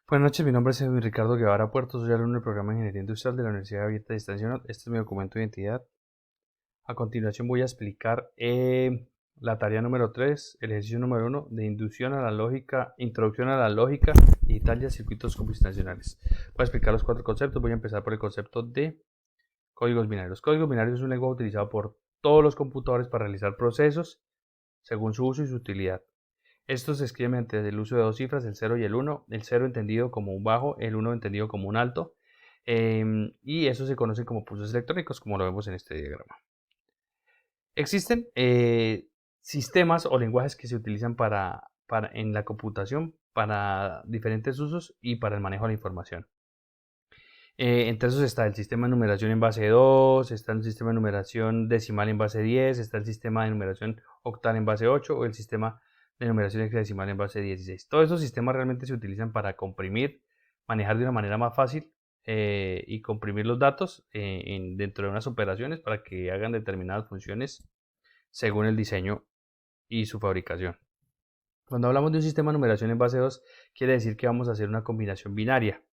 Buenas noches, mi nombre es Edwin Ricardo Guevara Puerto, soy alumno del programa de Ingeniería Industrial de la Universidad Abierta de Distancia. Este es mi documento de identidad. A continuación voy a explicar la tarea número 3, el ejercicio número 1 de inducción a la lógica, introducción a la lógica digital y a circuitos computacionales. Voy a explicar los 4 conceptos. Voy a empezar por el concepto de códigos binarios. Códigos binarios es un lenguaje utilizado por todos los computadores para realizar procesos según su uso y su utilidad. Esto se escribe mediante el uso de dos cifras, el 0 y el 1, el 0 entendido como un bajo, el 1 entendido como un alto, y eso se conoce como pulsos electrónicos, como lo vemos en este diagrama. Existen sistemas o lenguajes que se utilizan en la computación para diferentes usos y para el manejo de la información. Entre esos está el sistema de numeración en base 2, está el sistema de numeración decimal en base 10, está el sistema de numeración octal en base 8 o el sistema de numeración hexadecimal en base 16. Todos esos sistemas realmente se utilizan para comprimir, manejar de una manera más fácil y comprimir los datos dentro de unas operaciones para que hagan determinadas funciones según el diseño y su fabricación. Cuando hablamos de un sistema de numeración en base 2, quiere decir que vamos a hacer una combinación binaria.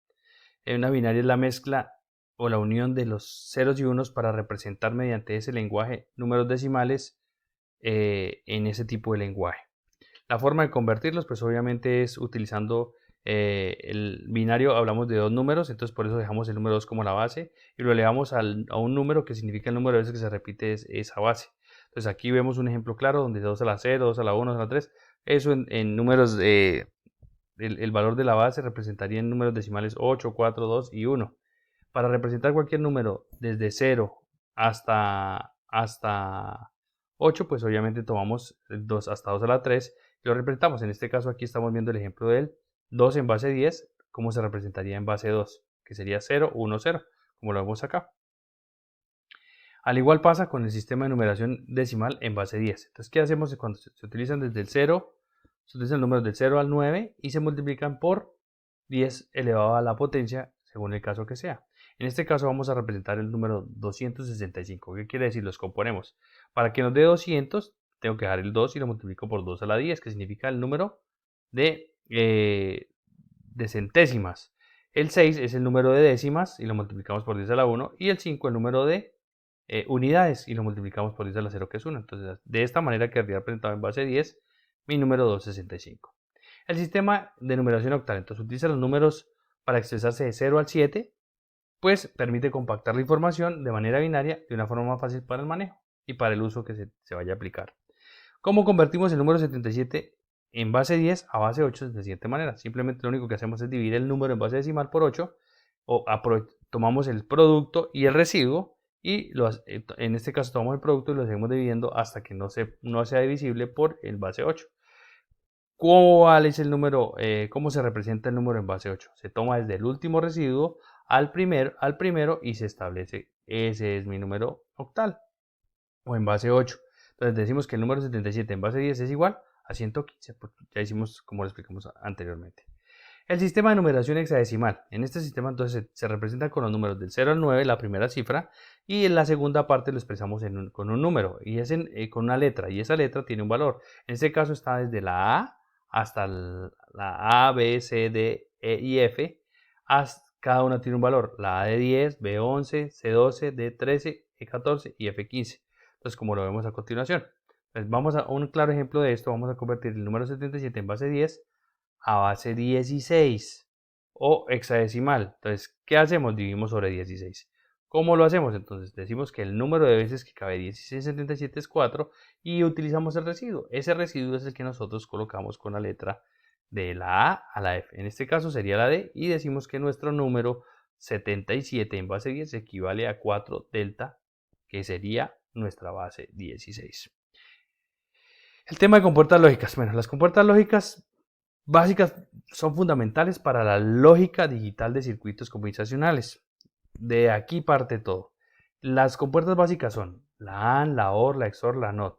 Una binaria es la mezcla o la unión de los ceros y unos para representar mediante ese lenguaje números decimales en ese tipo de lenguaje. La forma de convertirlos, pues obviamente es utilizando el binario. Hablamos de dos números, entonces por eso dejamos el número 2 como la base y lo elevamos a un número que significa el número de veces que se repite esa base. Entonces aquí vemos un ejemplo claro donde 2 a la 0, 2 a la 1, 2 a la 3, eso en números el valor de la base representaría en números decimales 8, 4, 2 y 1. Para representar cualquier número desde 0 hasta 8, pues obviamente tomamos 2 hasta 2 a la 3 y lo representamos. En este caso aquí estamos viendo el ejemplo del 2 en base 10, cómo se representaría en base 2, que sería 0, 1, 0, como lo vemos acá. Al igual pasa con el sistema de numeración decimal en base 10. Entonces, ¿qué hacemos cuando se utilizan desde el 0? Se utilizan números del 0 al 9 y se multiplican por 10 elevado a la potencia, según el caso que sea. En este caso vamos a representar el número 265. ¿Qué quiere decir? Los componemos. Para que nos dé 200, tengo que dejar el 2 y lo multiplico por 2 a la 10, que significa el número de centésimas. El 6 es el número de décimas y lo multiplicamos por 10 a la 1. Y el 5 el número de unidades y lo multiplicamos por 10 a la 0, que es 1. Entonces, de esta manera quedaría representado en base 10 mi número 265. El sistema de numeración octal, entonces utiliza los números para expresarse de 0 al 7, pues permite compactar la información de manera binaria de una forma más fácil para el manejo y para el uso que se vaya a aplicar. ¿Cómo convertimos el número 77 en base 10 a base 8 de la siguiente manera? Simplemente lo único que hacemos es dividir el número en base decimal por 8 o tomamos el producto y el residuo y en este caso tomamos el producto y lo seguimos dividiendo hasta que no sea divisible por el base 8. ¿Cuál es el número? ¿Cómo se representa el número en base 8? Se toma desde el último residuo al primero y se establece, ese es mi número octal o en base 8. Entonces decimos que el número 77 en base 10 es igual a 115, porque ya hicimos como lo explicamos anteriormente. El sistema de numeración hexadecimal. En este sistema entonces se representa con los números del 0 al 9, la primera cifra, y en la segunda parte lo expresamos con un número, y es con una letra, y esa letra tiene un valor. En este caso está desde la A hasta la A, B, C, D, E y F. Cada una tiene un valor. La A de 10, B11, C12, D13, E14 y F15. Entonces, como lo vemos a continuación. Entonces, vamos a un claro ejemplo de esto. Vamos a convertir el número 77 en base 10 a base 16 o hexadecimal. Entonces, ¿qué hacemos? Dividimos sobre 16. ¿Cómo lo hacemos? Entonces, decimos que el número de veces que cabe 16 en 77 es 4 y utilizamos el residuo. Ese residuo es el que nosotros colocamos con la letra de la A a la F. En este caso sería la D y decimos que nuestro número 77 en base 10 equivale a 4 delta, que sería nuestra base 16. El tema de compuertas lógicas. Bueno, las compuertas lógicas básicas son fundamentales para la lógica digital de circuitos computacionales. De aquí parte todo. Las compuertas básicas son la AND, la OR, la XOR, la NOT.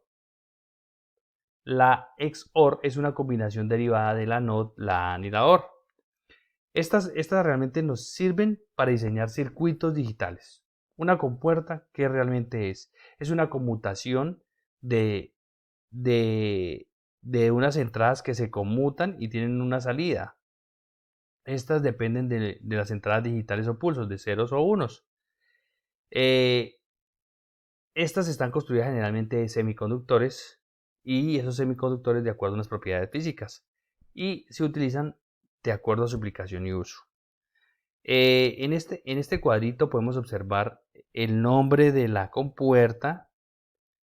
La XOR es una combinación derivada de la NOT, la AND y la OR. Estas realmente nos sirven para diseñar circuitos digitales. Una compuerta, ¿qué realmente es? Es una conmutación de, de, de unas entradas que se conmutan y tienen una salida. Estas dependen de las entradas digitales o pulsos, de ceros o unos. Estas están construidas generalmente de semiconductores y esos semiconductores de acuerdo a unas propiedades físicas y se utilizan de acuerdo a su aplicación y uso. En este cuadrito podemos observar el nombre de la compuerta,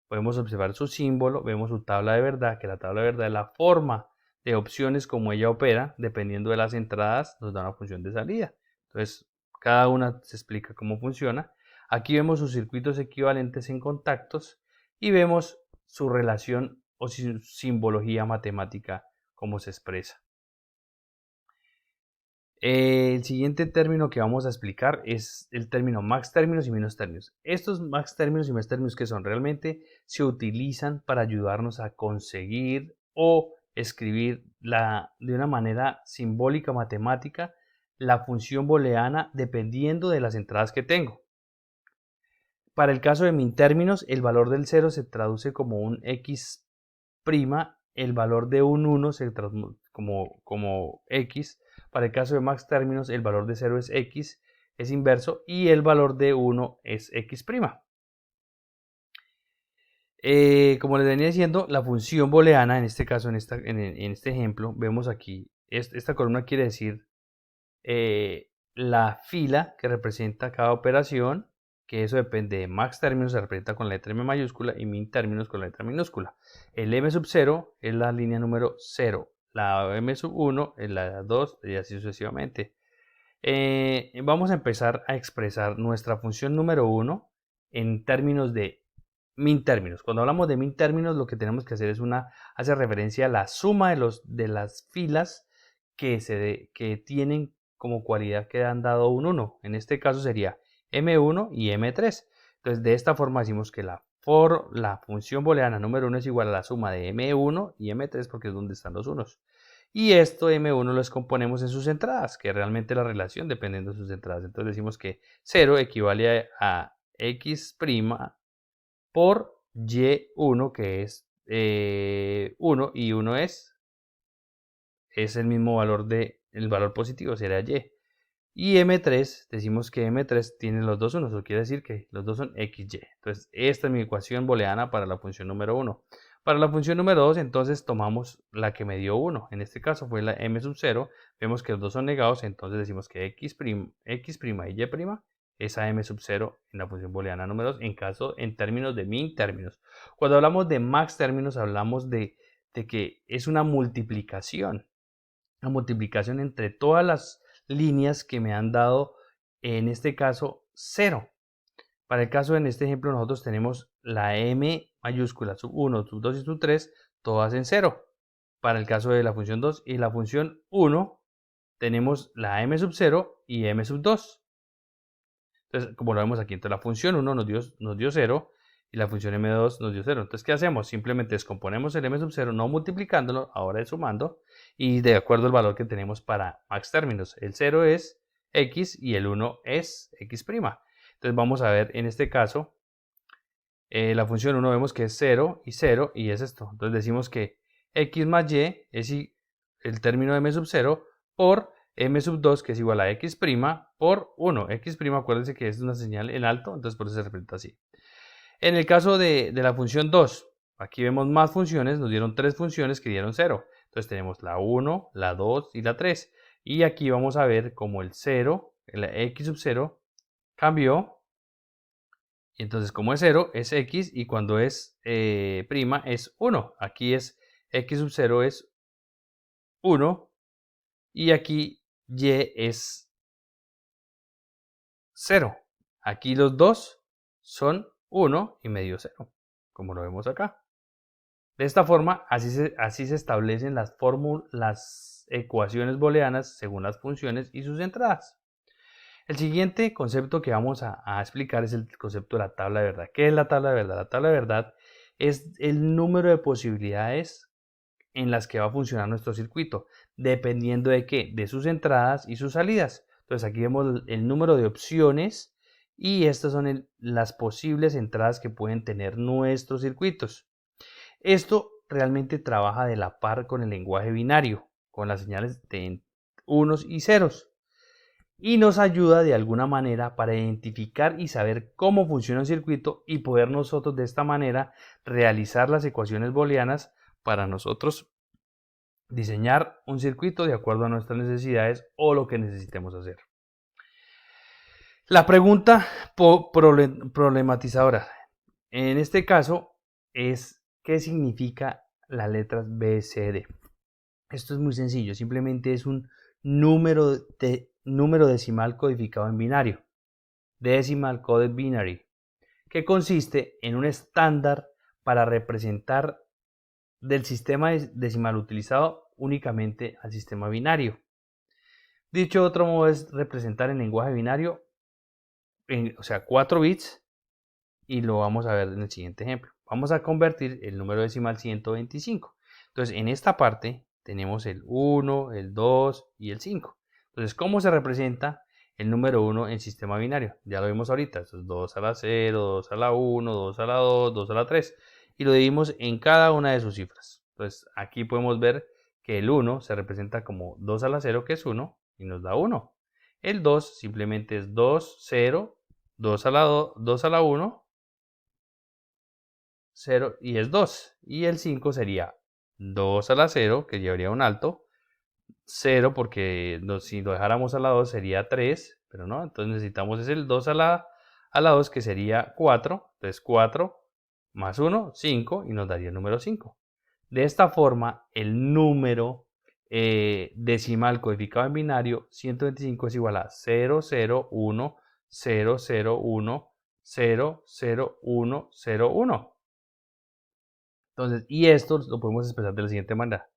podemos observar su símbolo, vemos su tabla de verdad, que la tabla de verdad es la forma de opciones como ella opera, dependiendo de las entradas nos da una función de salida. Entonces, cada una se explica cómo funciona. Aquí vemos sus circuitos equivalentes en contactos y vemos su relación o su simbología matemática, cómo se expresa. El siguiente término que vamos a explicar es el término max términos y minus términos. Estos max términos y min términos, que son, realmente se utilizan para ayudarnos a conseguir o escribir de una manera simbólica matemática la función booleana dependiendo de las entradas que tengo. Para el caso de min términos, el valor del 0 se traduce como un x', el valor de un 1 se traduce como x. Para el caso de max términos, el valor de 0 es x, es inverso, y el valor de 1 es x'. Como les venía diciendo, la función booleana, en este caso, en este ejemplo, vemos aquí, esta columna quiere decir la fila que representa cada operación, que eso depende de max términos, se representa con la letra M mayúscula, y min términos con la letra minúscula. El M sub 0 es la línea número 0, la M sub 1 es la 2 y así sucesivamente. Vamos a empezar a expresar nuestra función número 1 en términos de min términos. Cuando hablamos de min términos, lo que tenemos que hacer es hace referencia a la suma de las filas que tienen como cualidad que han dado un 1. En este caso sería M1 y M3. Entonces, de esta forma decimos que la función booleana número 1 es igual a la suma de M1 y M3, porque es donde están los unos. Y esto M1 lo descomponemos en sus entradas, que realmente la relación dependiendo de sus entradas. Entonces decimos que 0 equivale a x' por y1, que es 1, y 1 es el mismo valor el valor positivo, será y. Y M3, decimos que M3 tiene los dos unos, eso quiere decir que los dos son XY. Entonces, esta es mi ecuación booleana para la función número 1. Para la función número 2, entonces tomamos la que me dio 1. En este caso fue la M sub 0. Vemos que los dos son negados, entonces decimos que X' y Y' es M sub 0 en la función booleana número 2, en términos de min términos. Cuando hablamos de max términos, hablamos de que es una multiplicación entre todas las líneas que me han dado, en este caso 0. Para el caso, en este ejemplo, nosotros tenemos la M mayúscula, sub 1, sub 2 y sub 3, todas en 0. Para el caso de la función 2 y la función 1, tenemos la M sub 0 y M sub 2. Entonces, como lo vemos aquí, entonces la función 1 nos dio 0 y la función M2 nos dio 0. Entonces, ¿qué hacemos? Simplemente descomponemos el M sub 0, no multiplicándolo, ahora es sumando, y de acuerdo al valor que tenemos para max términos. El 0 es x y el 1 es x'. Entonces, vamos a ver en este caso, la función 1 vemos que es 0 y 0, y es esto. Entonces, decimos que x más y es el término de M sub 0 por M sub 2, que es igual a x' por 1. X', acuérdense que es una señal en alto, entonces por eso se representa así. En el caso de la función 2, aquí vemos más funciones, nos dieron 3 funciones que dieron 0. Entonces tenemos la 1, la 2 y la 3. Y aquí vamos a ver como el 0, la x sub 0, cambió. Y entonces como es 0, es x, y cuando es prima es 1. Aquí es x sub 0 es 1, y aquí y es 0. Aquí los dos son 1 y medio 0, como lo vemos acá. De esta forma, así se establecen las ecuaciones booleanas según las funciones y sus entradas. El siguiente concepto que vamos a explicar es el concepto de la tabla de verdad. ¿Qué es la tabla de verdad? La tabla de verdad es el número de posibilidades en las que va a funcionar nuestro circuito, dependiendo de qué, de sus entradas y sus salidas. Entonces aquí vemos el número de opciones y estas son las posibles entradas que pueden tener nuestros circuitos. Esto realmente trabaja de la par con el lenguaje binario, con las señales unos y ceros. Y nos ayuda de alguna manera para identificar y saber cómo funciona un circuito y poder nosotros de esta manera realizar las ecuaciones booleanas para nosotros diseñar un circuito de acuerdo a nuestras necesidades o lo que necesitemos hacer. La pregunta problematizadora en este caso es ¿qué significa las letras B, C, D? Esto es muy sencillo, simplemente es un número decimal codificado en binario, Decimal Coded Binary, que consiste en un estándar para representar del sistema decimal utilizado únicamente al sistema binario. Dicho de otro modo es representar en lenguaje binario, o sea, 4 bits, y lo vamos a ver en el siguiente ejemplo. Vamos a convertir el número decimal 125. Entonces, en esta parte tenemos el 1, el 2 y el 5. Entonces, ¿cómo se representa el número 1 en sistema binario? Ya lo vimos ahorita. Esto es 2 a la 0, 2 a la 1, 2 a la 2, 2 a la 3. Y lo dividimos en cada una de sus cifras. Entonces, aquí podemos ver que el 1 se representa como 2 a la 0, que es 1, y nos da 1. El 2 simplemente es 2, 0, 2 a la 2, 2 a la 1, 0 y es 2. Y el 5 sería 2 a la 0, que llevaría un alto, 0 porque si lo dejáramos a la 2 sería 3, pero no, entonces necesitamos es el 2 a la 2, que sería 4, entonces 4 más 1, 5, y nos daría el número 5. De esta forma, el número decimal codificado en binario 125 es igual a 001, 001, 00101. Entonces, y esto lo podemos expresar de la siguiente manera.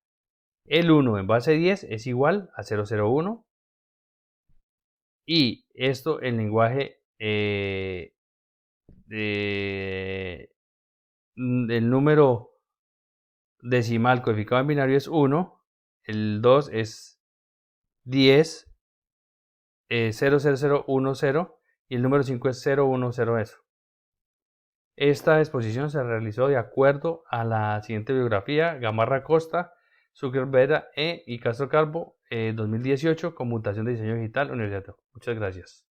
El 1 en base 10 es igual a 001. Y esto en lenguaje el número decimal codificado en binario es 1. El 2 es 10, 00010. Y el número 5 es 010 eso. Esta exposición se realizó de acuerdo a la siguiente bibliografía: Gamarra Costa, Zuckerberg y Castro Calvo, 2018, Conmutación de Diseño Digital, Universidad. Muchas gracias.